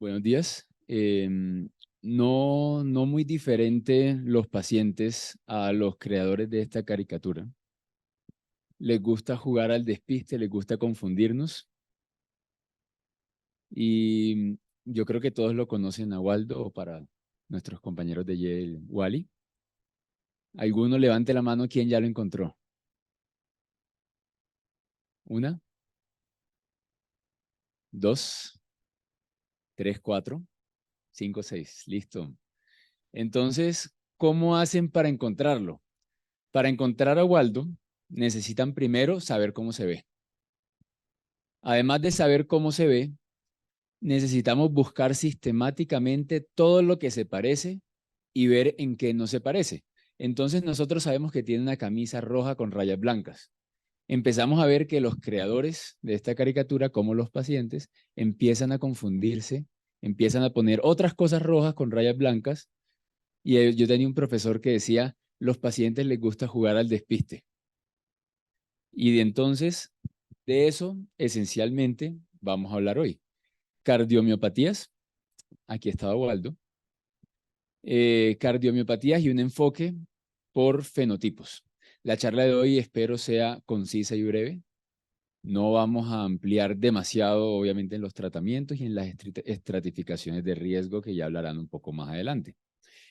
Buenos días. No muy diferente los pacientes a los creadores de esta caricatura. Les gusta jugar al despiste, les gusta confundirnos. Y yo creo que todos lo conocen a Waldo o para nuestros compañeros de Yale, Wally. ¿Alguno levante la mano quien ya lo encontró? Una, dos, tres, cuatro, cinco, seis. Listo. Entonces, ¿cómo hacen para encontrarlo? Para encontrar a Waldo, necesitan primero saber cómo se ve. Además de saber cómo se ve, necesitamos buscar sistemáticamente todo lo que se parece y ver en qué no se parece. Entonces nosotros sabemos que tiene una camisa roja con rayas blancas. Empezamos a ver que los creadores de esta caricatura, como los pacientes, empiezan a confundirse, empiezan a poner otras cosas rojas con rayas blancas. Y yo tenía un profesor que decía, los pacientes les gusta jugar al despiste. Y de entonces, de eso, esencialmente, vamos a hablar hoy. Cardiomiopatías, aquí estaba Waldo. Cardiomiopatías y un enfoque por fenotipos. La charla de hoy espero sea concisa y breve. No vamos a ampliar demasiado, obviamente, en los tratamientos y en las estratificaciones de riesgo que ya hablarán un poco más adelante.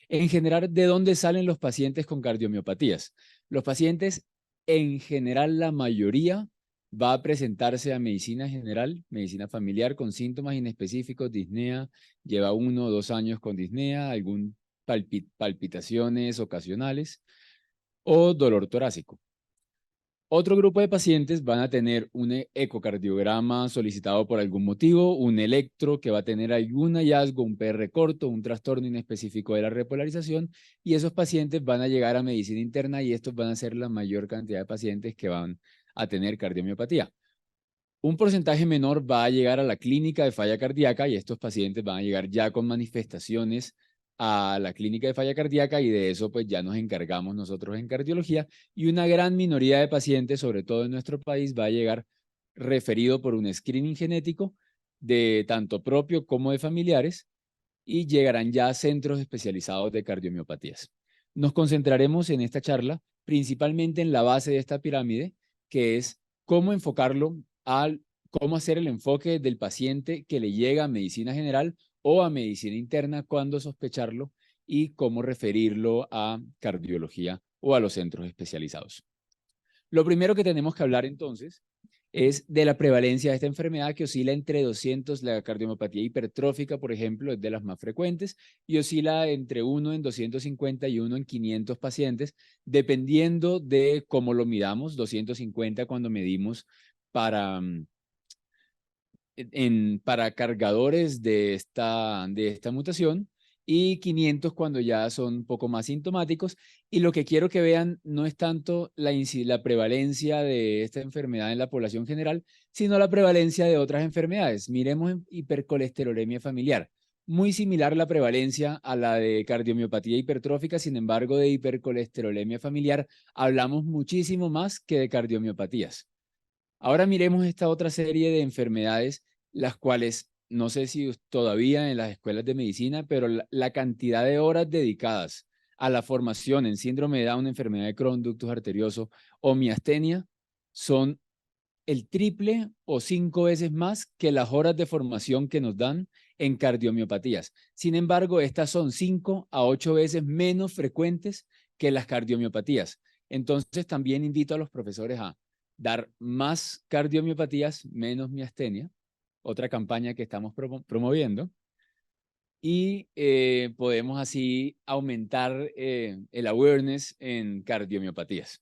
En general, ¿de dónde salen los pacientes con cardiomiopatías? Los pacientes, en general, la mayoría va a presentarse a medicina general, medicina familiar, con síntomas inespecíficos, disnea, lleva 1 o 2 años con disnea, algún palpitaciones ocasionales o dolor torácico. Otro grupo de pacientes van a tener un ecocardiograma solicitado por algún motivo, un electro que va a tener algún hallazgo, un PR corto, un trastorno inespecífico de la repolarización, y esos pacientes van a llegar a medicina interna y estos van a ser la mayor cantidad de pacientes que van a tener cardiomiopatía. Un porcentaje menor va a llegar a la clínica de falla cardíaca y estos pacientes van a llegar ya con manifestaciones a la clínica de falla cardíaca y de eso pues ya nos encargamos nosotros en cardiología y una gran minoría de pacientes, sobre todo en nuestro país, va a llegar referido por un screening genético de tanto propio como de familiares y llegarán ya a centros especializados de cardiomiopatías. Nos concentraremos en esta charla principalmente en la base de esta pirámide, que es cómo enfocarlo al cómo hacer el enfoque del paciente que le llega a medicina general o a medicina interna, cuándo sospecharlo y cómo referirlo a cardiología o a los centros especializados. Lo primero que tenemos que hablar entonces es de la prevalencia de esta enfermedad, que oscila entre 200, la cardiomiopatía hipertrófica, por ejemplo, es de las más frecuentes, y oscila entre 1 en 250 y 1 en 500 pacientes, dependiendo de cómo lo midamos. 250 cuando medimos para, para cargadores de esta mutación, y 500 cuando ya son un poco más sintomáticos. Y lo que quiero que vean no es tanto la prevalencia de esta enfermedad en la población general, sino la prevalencia de otras enfermedades. Miremos en hipercolesterolemia familiar. Muy similar la prevalencia a la de cardiomiopatía hipertrófica, sin embargo, de hipercolesterolemia familiar hablamos muchísimo más que de cardiomiopatías. Ahora miremos esta otra serie de enfermedades, las cuales no sé si todavía en las escuelas de medicina, pero la cantidad de horas dedicadas a la formación en síndrome de Down, enfermedad de Crohn, ductus arterioso o miastenia son el triple o 5 veces más que las horas de formación que nos dan en cardiomiopatías. Sin embargo, estas son 5 a 8 veces menos frecuentes que las cardiomiopatías. Entonces, también invito a los profesores a dar más cardiomiopatías, menos miastenia, otra campaña que estamos promoviendo, y podemos así aumentar el awareness en cardiomiopatías.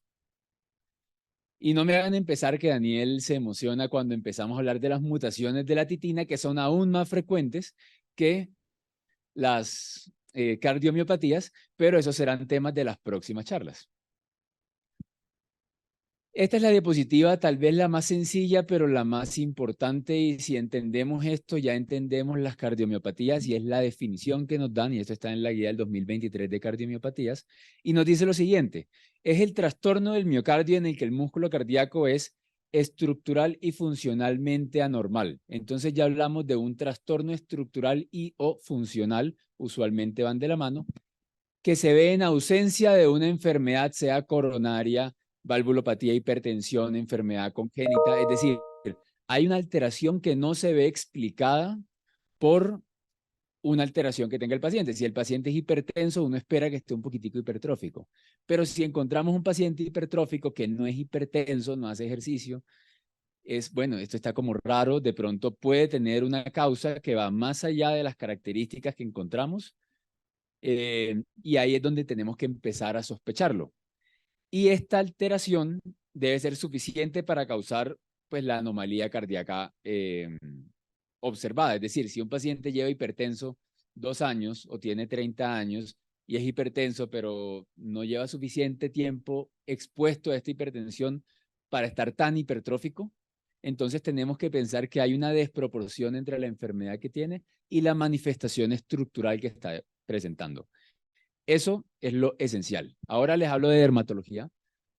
Y no me hagan empezar que Daniel se emociona cuando empezamos a hablar de las mutaciones de la titina, que son aún más frecuentes que las cardiomiopatías, pero esos serán temas de las próximas charlas. Esta es la diapositiva, tal vez la más sencilla, pero la más importante, y si entendemos esto, ya entendemos las cardiomiopatías, y es la definición que nos dan, y esto está en la guía del 2023 de cardiomiopatías, y nos dice lo siguiente: es el trastorno del miocardio en el que el músculo cardíaco es estructural y funcionalmente anormal. Entonces ya hablamos de un trastorno estructural y o funcional, usualmente van de la mano, que se ve en ausencia de una enfermedad, sea coronaria, valvulopatía, hipertensión, enfermedad congénita, es decir, hay una alteración que no se ve explicada por una alteración que tenga el paciente. Si el paciente es hipertenso, uno espera que esté un poquitico hipertrófico. Pero si encontramos un paciente hipertrófico que no es hipertenso, no hace ejercicio, bueno, esto está como raro, de pronto puede tener una causa que va más allá de las características que encontramos, y ahí es donde tenemos que empezar a sospecharlo. Y esta alteración debe ser suficiente para causar pues la anomalía cardíaca observada. Es decir, si un paciente lleva hipertenso 2 años o tiene 30 años y es hipertenso, pero no lleva suficiente tiempo expuesto a esta hipertensión para estar tan hipertrófico, entonces tenemos que pensar que hay una desproporción entre la enfermedad que tiene y la manifestación estructural que está presentando. Eso es lo esencial. Ahora les hablo de dermatología,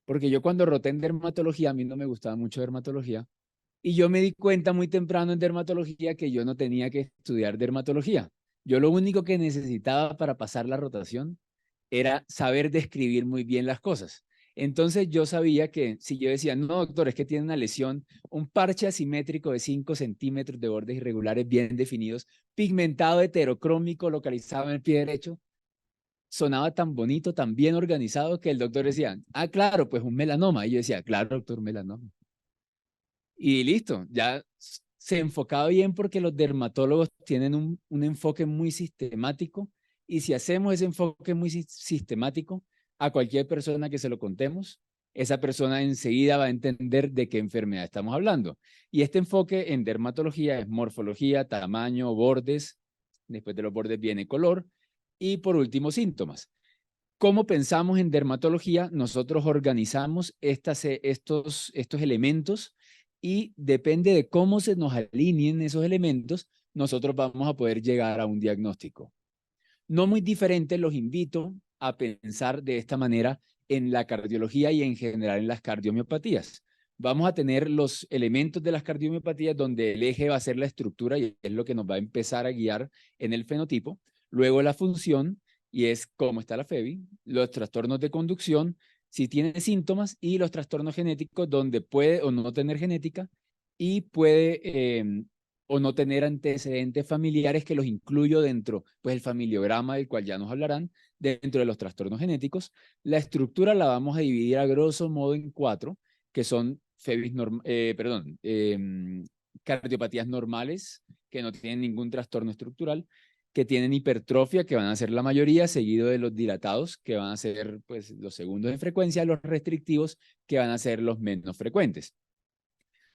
porque yo cuando roté en dermatología, a mí no me gustaba mucho dermatología, y yo me di cuenta muy temprano en dermatología que yo no tenía que estudiar dermatología. Yo lo único que necesitaba para pasar la rotación era saber describir muy bien las cosas. Entonces yo sabía que si yo decía, no, doctor, es que tiene una lesión, un parche asimétrico de 5 centímetros de bordes irregulares bien definidos, pigmentado heterocrómico, localizado en el pie derecho, sonaba tan bonito, tan bien organizado que el doctor decía, ah, claro, pues un melanoma. Y yo decía, claro, doctor, un melanoma. Y listo, ya se enfocaba bien porque los dermatólogos tienen un enfoque muy sistemático, y si hacemos ese enfoque muy sistemático, a cualquier persona que se lo contemos, esa persona enseguida va a entender de qué enfermedad estamos hablando. Y este enfoque en dermatología es morfología, tamaño, bordes, después de los bordes viene color, y por último síntomas. ¿Cómo pensamos en dermatología? Nosotros organizamos estos elementos, y depende de cómo se nos alineen esos elementos, nosotros vamos a poder llegar a un diagnóstico. No muy diferente, los invito a pensar de esta manera en la cardiología y en general en las cardiomiopatías. Vamos a tener los elementos de las cardiomiopatías donde el eje va a ser la estructura y es lo que nos va a empezar a guiar en el fenotipo. Luego la función, y es cómo está la FEBI, los trastornos de conducción, si tiene síntomas, y los trastornos genéticos donde puede o no tener genética y puede o no tener antecedentes familiares, que los incluyo dentro, pues el familiograma del cual ya nos hablarán, dentro de los trastornos genéticos. La estructura la vamos a dividir a grosso modo en 4, que son cardiopatías normales, que no tienen ningún trastorno estructural, que tienen hipertrofia, que van a ser la mayoría, seguido de los dilatados, que van a ser pues los segundos en frecuencia, los restrictivos, que van a ser los menos frecuentes.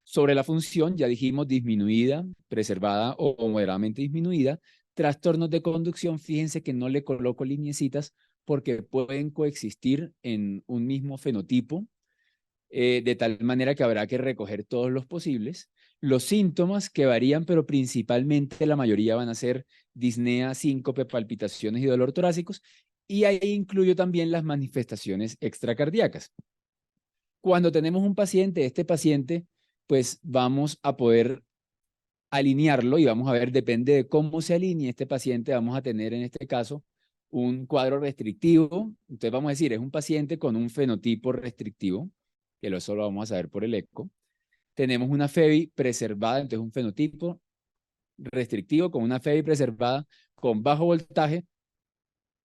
Sobre la función, ya dijimos disminuida, preservada o moderadamente disminuida. Trastornos de conducción, fíjense que no le coloco lineecitas porque pueden coexistir en un mismo fenotipo, de tal manera que habrá que recoger todos los posibles. Los síntomas que varían, pero principalmente la mayoría van a ser disnea, síncope, palpitaciones y dolor torácicos, y ahí incluyo también las manifestaciones extracardíacas. Cuando tenemos un paciente, este paciente, pues vamos a poder alinearlo y vamos a ver, depende de cómo se alinee este paciente, vamos a tener en este caso un cuadro restrictivo. Entonces vamos a decir, es un paciente con un fenotipo restrictivo, que eso lo vamos a saber por el eco. Tenemos una FEBI preservada, entonces un fenotipo restrictivo con una FEBI preservada con bajo voltaje,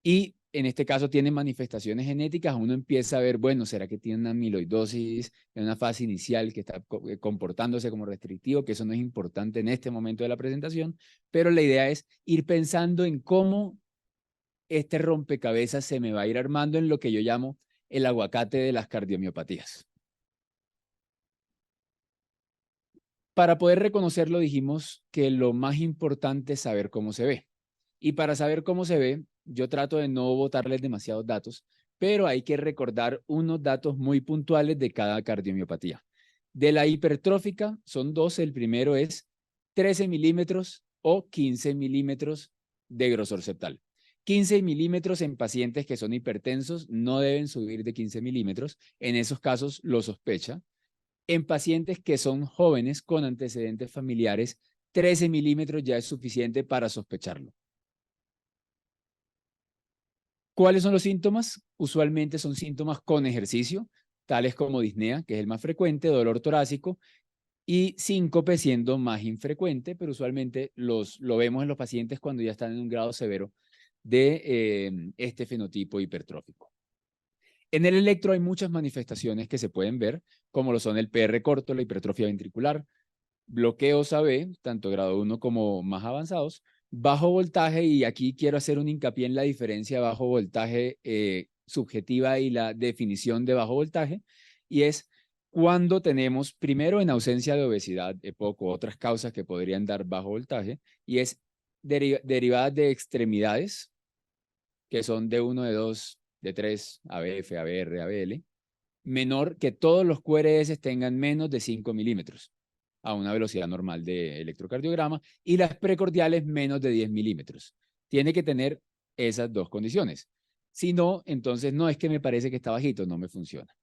y en este caso tiene manifestaciones genéticas. Uno empieza a ver, bueno, ¿será que tiene una amiloidosis en una fase inicial que está comportándose como restrictivo? Que eso no es importante en este momento de la presentación, pero la idea es ir pensando en cómo este rompecabezas se me va a ir armando en lo que yo llamo el aguacate de las cardiomiopatías. Para poder reconocerlo, dijimos que lo más importante es saber cómo se ve. Y para saber cómo se ve, yo trato de no botarles demasiados datos, pero hay que recordar unos datos muy puntuales de cada cardiomiopatía. De la hipertrófica son dos. El primero es 13 milímetros o 15 milímetros de grosor septal. 15 milímetros en pacientes que son hipertensos no deben subir de 15 milímetros. En esos casos lo sospecha. En pacientes que son jóvenes con antecedentes familiares, 13 milímetros ya es suficiente para sospecharlo. ¿Cuáles son los síntomas? Usualmente son síntomas con ejercicio, tales como disnea, que es el más frecuente, dolor torácico, y síncope siendo más infrecuente, pero usualmente lo vemos en los pacientes cuando ya están en un grado severo de este fenotipo hipertrófico. En el electro hay muchas manifestaciones que se pueden ver, como lo son el PR corto, la hipertrofia ventricular, bloqueos AB, tanto grado 1 como más avanzados, bajo voltaje, y aquí quiero hacer un hincapié en la diferencia de bajo voltaje subjetiva y la definición de bajo voltaje, y es cuando tenemos, primero, en ausencia de obesidad, EPOC, otras causas que podrían dar bajo voltaje, y es derivadas de extremidades, que son D1, D2, D3, ABF, ABR, ABL, menor que todos los QRS tengan menos de 5 milímetros a una velocidad normal de electrocardiograma, y las precordiales menos de 10 milímetros. Tiene que tener esas dos condiciones. Si no, entonces no es que me parece que está bajito, no me funciona.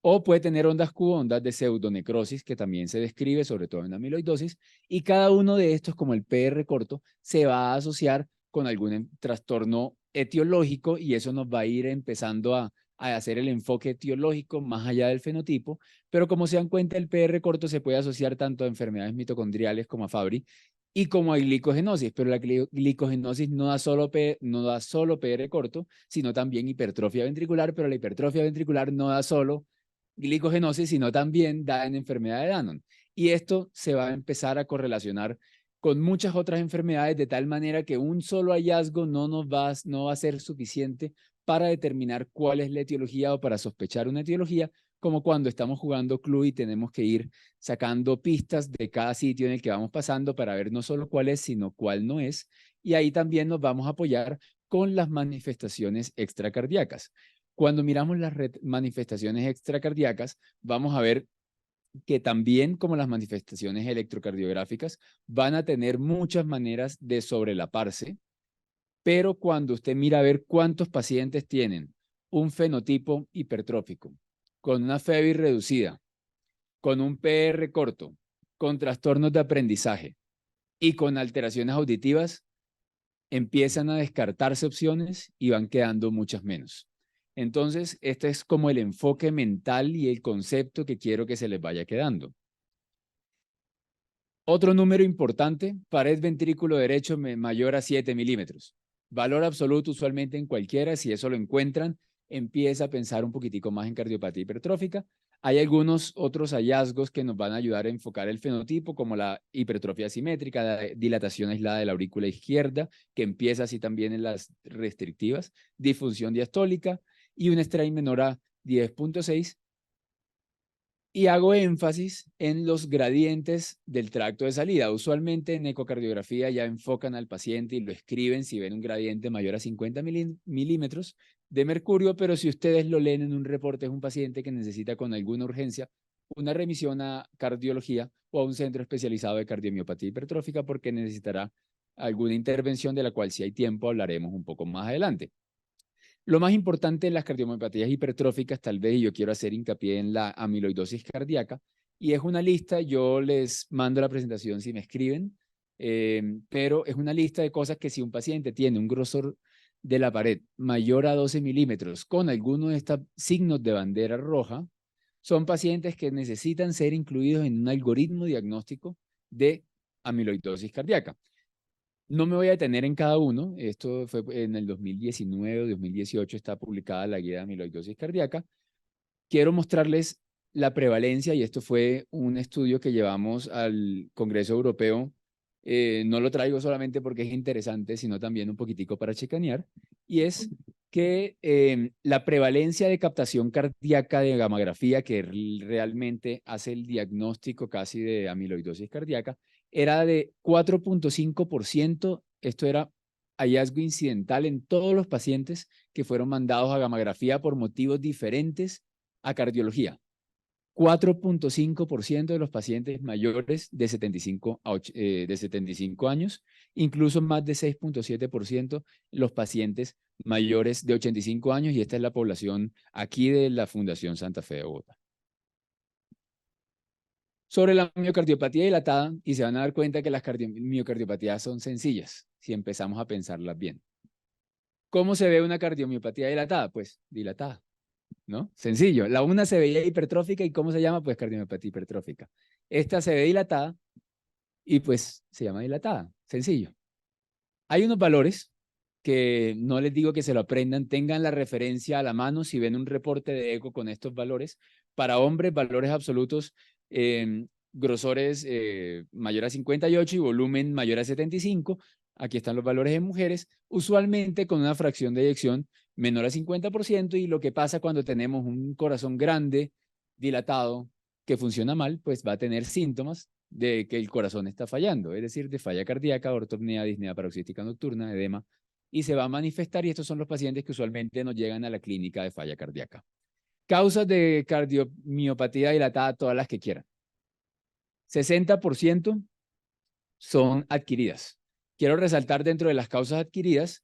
O puede tener ondas Q, ondas de pseudonecrosis, que también se describe, sobre todo en amiloidosis, y cada uno de estos, como el PR corto, se va a asociar con algún trastorno etiológico, y eso nos va a ir empezando a hacer el enfoque etiológico más allá del fenotipo, pero como se dan cuenta, el PR corto se puede asociar tanto a enfermedades mitocondriales como a Fabry y como a glicogenosis, pero la glicogenosis no da solo PR corto, sino también hipertrofia ventricular, pero la hipertrofia ventricular no da solo glicogenosis, sino también da en enfermedad de Danon. Y esto se va a empezar a correlacionar con muchas otras enfermedades, de tal manera que un solo hallazgo no va a ser suficiente para determinar cuál es la etiología o para sospechar una etiología, como cuando estamos jugando club y tenemos que ir sacando pistas de cada sitio en el que vamos pasando para ver no solo cuál es, sino cuál no es. Y ahí también nos vamos a apoyar con las manifestaciones extracardíacas. Cuando miramos las manifestaciones extracardíacas, vamos a ver que también, como las manifestaciones electrocardiográficas, van a tener muchas maneras de sobrelaparse, pero cuando usted mira a ver cuántos pacientes tienen un fenotipo hipertrófico, con una FEBI reducida, con un PR corto, con trastornos de aprendizaje y con alteraciones auditivas, empiezan a descartarse opciones y van quedando muchas menos. Entonces, este es como el enfoque mental y el concepto que quiero que se les vaya quedando. Otro número importante, pared ventrículo derecho mayor a 7 milímetros. Valor absoluto usualmente en cualquiera, si eso lo encuentran, empieza a pensar un poquitico más en cardiopatía hipertrófica. Hay algunos otros hallazgos que nos van a ayudar a enfocar el fenotipo, como la hipertrofia asimétrica, la dilatación aislada de la aurícula izquierda, que empieza así también en las restrictivas, disfunción diastólica y un strain menor a 10.6. Y hago énfasis en los gradientes del tracto de salida. Usualmente en ecocardiografía ya enfocan al paciente y lo escriben si ven un gradiente mayor a 50 milímetros de mercurio, pero si ustedes lo leen en un reporte, es un paciente que necesita con alguna urgencia una remisión a cardiología o a un centro especializado de cardiomiopatía hipertrófica, porque necesitará alguna intervención de la cual, si hay tiempo, hablaremos un poco más adelante. Lo más importante en las cardiomiopatías hipertróficas, tal vez, y yo quiero hacer hincapié en la amiloidosis cardíaca, y es una lista, yo les mando la presentación si me escriben, pero es una lista de cosas que si un paciente tiene un grosor de la pared mayor a 12 milímetros con alguno de estos signos de bandera roja, son pacientes que necesitan ser incluidos en un algoritmo diagnóstico de amiloidosis cardíaca. No me voy a detener en cada uno. Esto fue en el 2019 o 2018, está publicada la guía de amiloidosis cardíaca. Quiero mostrarles la prevalencia, y esto fue un estudio que llevamos al Congreso Europeo. No lo traigo solamente porque es interesante, sino también un poquitico para chicanear. Y es que la prevalencia de captación cardíaca de gammagrafía, que realmente hace el diagnóstico casi de amiloidosis cardíaca, era de 4.5%. Esto era hallazgo incidental en todos los pacientes que fueron mandados a gammagrafía por motivos diferentes a cardiología. 4.5% de los pacientes mayores de 75 años, incluso más de 6.7% los pacientes mayores de 85 años, y esta es la población aquí de la Fundación Santa Fe de Bogotá. sobre la miocardiopatía dilatada y se van a dar cuenta que las miocardiopatías son sencillas si empezamos a pensarlas bien. ¿Cómo se ve una cardiomiopatía dilatada? Pues dilatada, ¿no? Sencillo. La una se veía hipertrófica y ¿cómo se llama? Pues cardiomiopatía hipertrófica. Esta se ve dilatada y pues se llama dilatada. Sencillo. Hay unos valores que no les digo que se lo aprendan, tengan la referencia a la mano si ven un reporte de eco con estos valores. Para hombres, valores absolutos, grosores mayor a 58 y volumen mayor a 75. Aquí están los valores de mujeres, usualmente con una fracción de eyección menor a 50%, y lo que pasa cuando tenemos un corazón grande, dilatado, que funciona mal, pues va a tener síntomas de que el corazón está fallando, es decir, de falla cardíaca, ortopnea, disnea paroxística nocturna, edema, y se va a manifestar, y estos son los pacientes que usualmente nos llegan a la clínica de falla cardíaca. Causas de cardiomiopatía dilatada, todas las que quieran. 60% son adquiridas. Quiero resaltar dentro de las causas adquiridas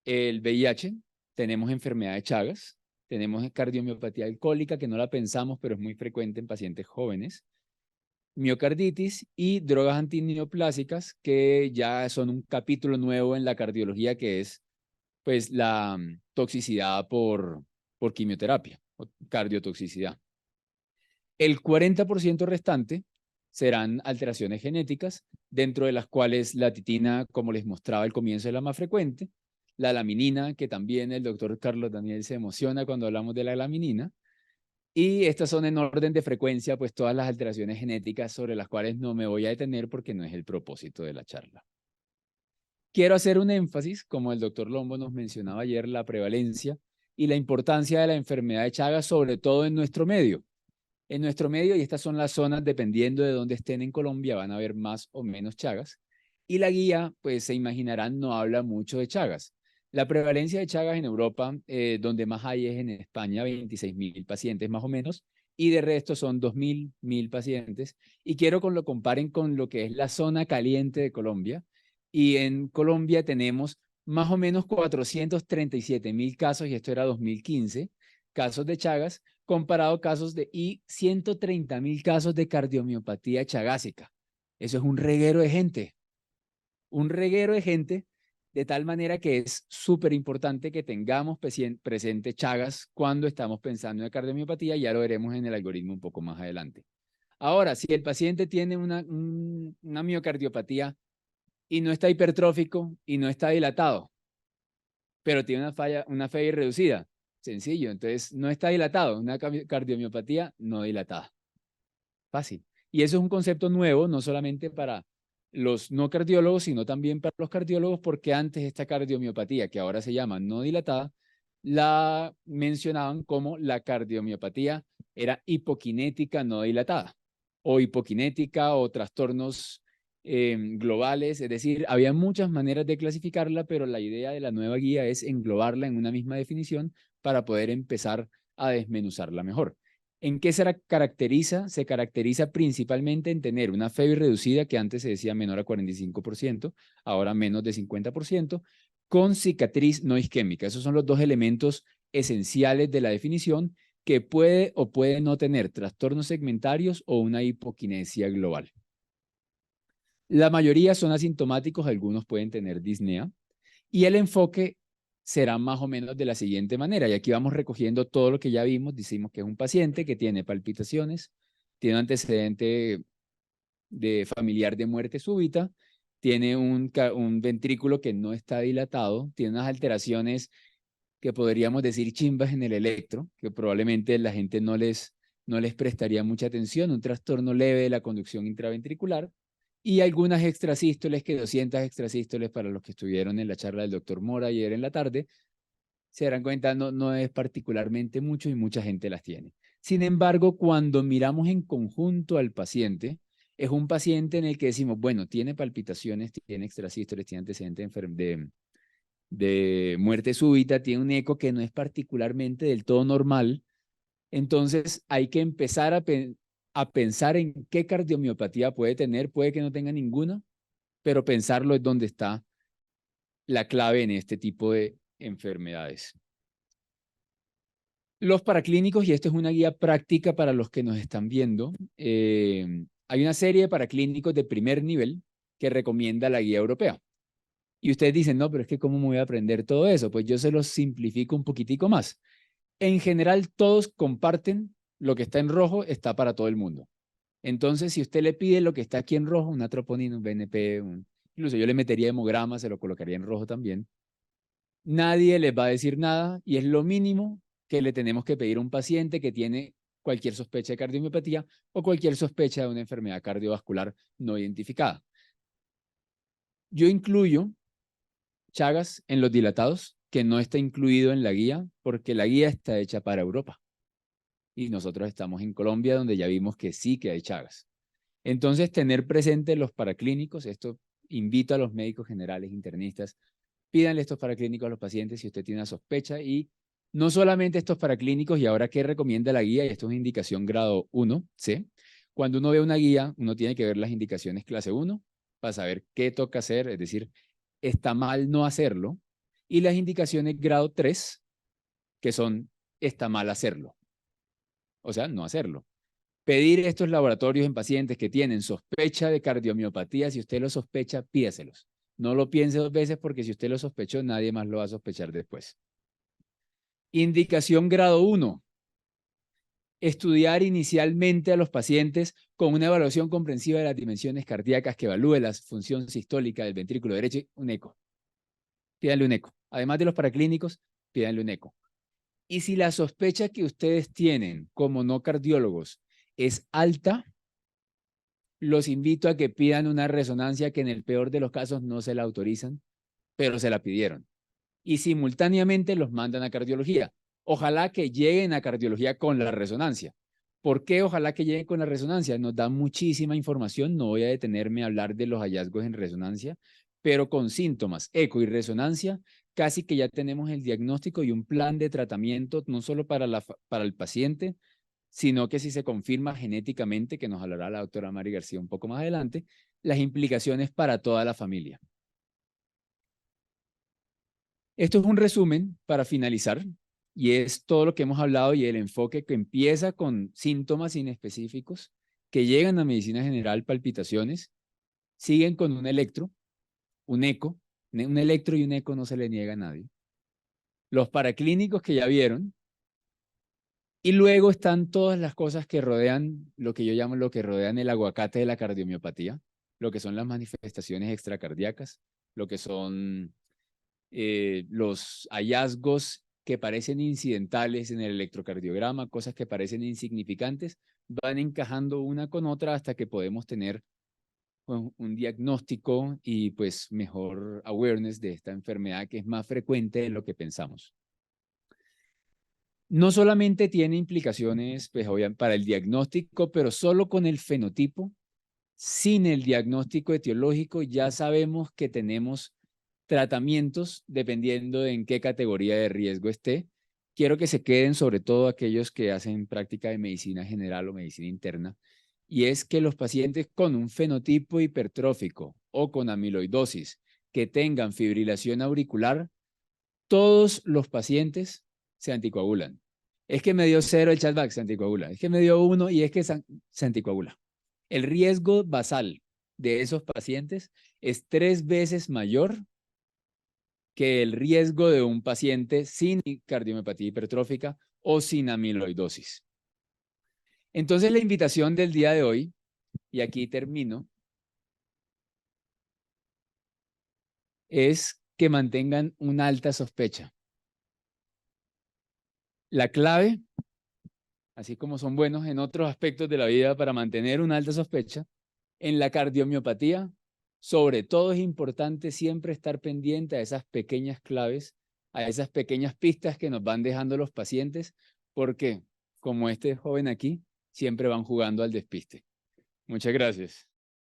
el VIH, tenemos enfermedad de Chagas, tenemos cardiomiopatía alcohólica, que no la pensamos, pero es muy frecuente en pacientes jóvenes, miocarditis y drogas antineoplásicas, que ya son un capítulo nuevo en la cardiología, que es pues la toxicidad por quimioterapia, o cardiotoxicidad. El 40% restante serán alteraciones genéticas, dentro de las cuales la titina, como les mostraba al comienzo, es la más frecuente, la laminina, que también el doctor Carlos Daniel se emociona cuando hablamos de la laminina, y estas son en orden de frecuencia, pues todas las alteraciones genéticas sobre las cuales no me voy a detener porque no es el propósito de la charla. Quiero hacer un énfasis, como el doctor Lombo nos mencionaba ayer, la prevalencia y la importancia de la enfermedad de Chagas, sobre todo en nuestro medio. En nuestro medio, y estas son las zonas, dependiendo de dónde estén en Colombia, van a haber más o menos Chagas. Y la guía, pues se imaginarán, no habla mucho de Chagas. La prevalencia de Chagas en Europa, donde más hay, es en España, 26.000 pacientes más o menos, y de resto son 2.000 pacientes. Y quiero que lo comparen con lo que es la zona caliente de Colombia. Y en Colombia tenemos más o menos 437.000 casos, y esto era 2015, casos de Chagas, comparado a casos y 130.000 casos de cardiomiopatía chagásica. Eso es un reguero de gente, de tal manera que es súper importante que tengamos presente Chagas cuando estamos pensando en cardiomiopatía. Ya lo veremos en el algoritmo un poco más adelante. Ahora, si el paciente tiene una miocardiopatía y no está hipertrófico y no está dilatado, pero tiene una falla reducida, sencillo, entonces no está dilatado, una cardiomiopatía no dilatada. Fácil. Y eso es un concepto nuevo, no solamente para los no cardiólogos, sino también para los cardiólogos, porque antes esta cardiomiopatía, que ahora se llama no dilatada, la mencionaban como la cardiomiopatía era hipokinética no dilatada, o hipokinética, o trastornos globales. Es decir, había muchas maneras de clasificarla, pero la idea de la nueva guía es englobarla en una misma definición para poder empezar a desmenuzarla mejor. ¿En qué se caracteriza? Se caracteriza principalmente en tener una FeBI reducida, que antes se decía menor a 45%, ahora menos de 50%, con cicatriz no isquémica. Esos son los dos elementos esenciales de la definición, que puede o puede no tener trastornos segmentarios o una hipoquinesia global. La mayoría son asintomáticos, algunos pueden tener disnea, y el enfoque será más o menos de la siguiente manera. Y aquí vamos recogiendo todo lo que ya vimos. Decimos que es un paciente que tiene palpitaciones, tiene un antecedente de familiar de muerte súbita, tiene un ventrículo que no está dilatado, tiene unas alteraciones que podríamos decir chimbas en el electro, que probablemente la gente no les prestaría mucha atención, un trastorno leve de la conducción intraventricular, y algunas extrasístoles, que 200 extrasístoles, para los que estuvieron en la charla del doctor Mora ayer en la tarde, se darán cuenta, no es particularmente mucho, y mucha gente las tiene. Sin embargo, cuando miramos en conjunto al paciente, es un paciente en el que decimos, bueno, tiene palpitaciones, tiene extrasístoles, tiene antecedentes de muerte súbita, tiene un eco que no es particularmente del todo normal. Entonces hay que empezar a pensar en qué cardiomiopatía puede tener. Puede que no tenga ninguna, pero pensarlo es donde está la clave en este tipo de enfermedades. Los paraclínicos, y esto es una guía práctica para los que nos están viendo, hay una serie de paraclínicos de primer nivel que recomienda la guía europea. Y ustedes dicen, no, pero es que ¿cómo me voy a aprender todo eso? Pues yo se los simplifico un poquitico más. En general, todos comparten lo que está en rojo, está para todo el mundo. Entonces, si usted le pide lo que está aquí en rojo, una troponina, un BNP, incluso yo le metería hemograma, se lo colocaría en rojo también, nadie les va a decir nada y es lo mínimo que le tenemos que pedir a un paciente que tiene cualquier sospecha de cardiomiopatía o cualquier sospecha de una enfermedad cardiovascular no identificada. Yo incluyo Chagas en los dilatados, que no está incluido en la guía, porque la guía está hecha para Europa. Y nosotros estamos en Colombia, donde ya vimos que sí que hay Chagas. Entonces, tener presentes los paraclínicos, esto invito a los médicos generales, internistas, pídanle estos paraclínicos a los pacientes si usted tiene una sospecha y no solamente estos paraclínicos, y ahora qué recomienda la guía, y esto es una indicación grado 1, ¿sí? Cuando uno ve una guía, uno tiene que ver las indicaciones clase 1 para saber qué toca hacer, es decir, está mal no hacerlo, y las indicaciones grado 3, que son está mal hacerlo, o sea, no hacerlo. Pedir estos laboratorios en pacientes que tienen sospecha de cardiomiopatía, si usted lo sospecha, pídaselos. No lo piense 2 veces porque si usted lo sospechó, nadie más lo va a sospechar después. Indicación grado 1. Estudiar inicialmente a los pacientes con una evaluación comprensiva de las dimensiones cardíacas que evalúe la función sistólica del ventrículo derecho, un eco. Pídanle un eco. Además de los paraclínicos, pídanle un eco. Y si la sospecha que ustedes tienen como no cardiólogos es alta, los invito a que pidan una resonancia que en el peor de los casos no se la autorizan, pero se la pidieron. Y simultáneamente los mandan a cardiología. Ojalá que lleguen a cardiología con la resonancia. ¿Por qué ojalá que lleguen con la resonancia? Nos da muchísima información, no voy a detenerme a hablar de los hallazgos en resonancia, pero con síntomas, eco y resonancia, casi que ya tenemos el diagnóstico y un plan de tratamiento, no solo para el paciente, sino que si se confirma genéticamente, que nos hablará la doctora Mari García un poco más adelante, las implicaciones para toda la familia. Esto es un resumen para finalizar y es todo lo que hemos hablado y el enfoque que empieza con síntomas inespecíficos que llegan a medicina general, palpitaciones, siguen con un electro, un eco, un electro y un eco no se le niega a nadie. Los paraclínicos que ya vieron, y luego están todas las cosas que rodean lo que yo llamo lo que rodean el aguacate de la cardiomiopatía, lo que son las manifestaciones extracardíacas, lo que son los hallazgos que parecen incidentales en el electrocardiograma, cosas que parecen insignificantes, van encajando una con otra hasta que podemos tener un diagnóstico y pues mejor awareness de esta enfermedad que es más frecuente de lo que pensamos. No solamente tiene implicaciones pues, para el diagnóstico, pero solo con el fenotipo, sin el diagnóstico etiológico, ya sabemos que tenemos tratamientos dependiendo de en qué categoría de riesgo esté. Quiero que se queden sobre todo aquellos que hacen práctica de medicina general o medicina interna, y es que los pacientes con un fenotipo hipertrófico o con amiloidosis que tengan fibrilación auricular, todos los pacientes se anticoagulan. Es que me dio 0 el chatback, se anticoagula. Es que me dio 1 y es que se anticoagula. El riesgo basal de esos pacientes es 3 veces mayor que el riesgo de un paciente sin cardiomiopatía hipertrófica o sin amiloidosis. Entonces la invitación del día de hoy, y aquí termino, es que mantengan una alta sospecha. La clave, así como son buenos en otros aspectos de la vida para mantener una alta sospecha, en la cardiomiopatía, sobre todo es importante siempre estar pendiente a esas pequeñas claves, a esas pequeñas pistas que nos van dejando los pacientes, porque, como este joven aquí, siempre van jugando al despiste. Muchas gracias.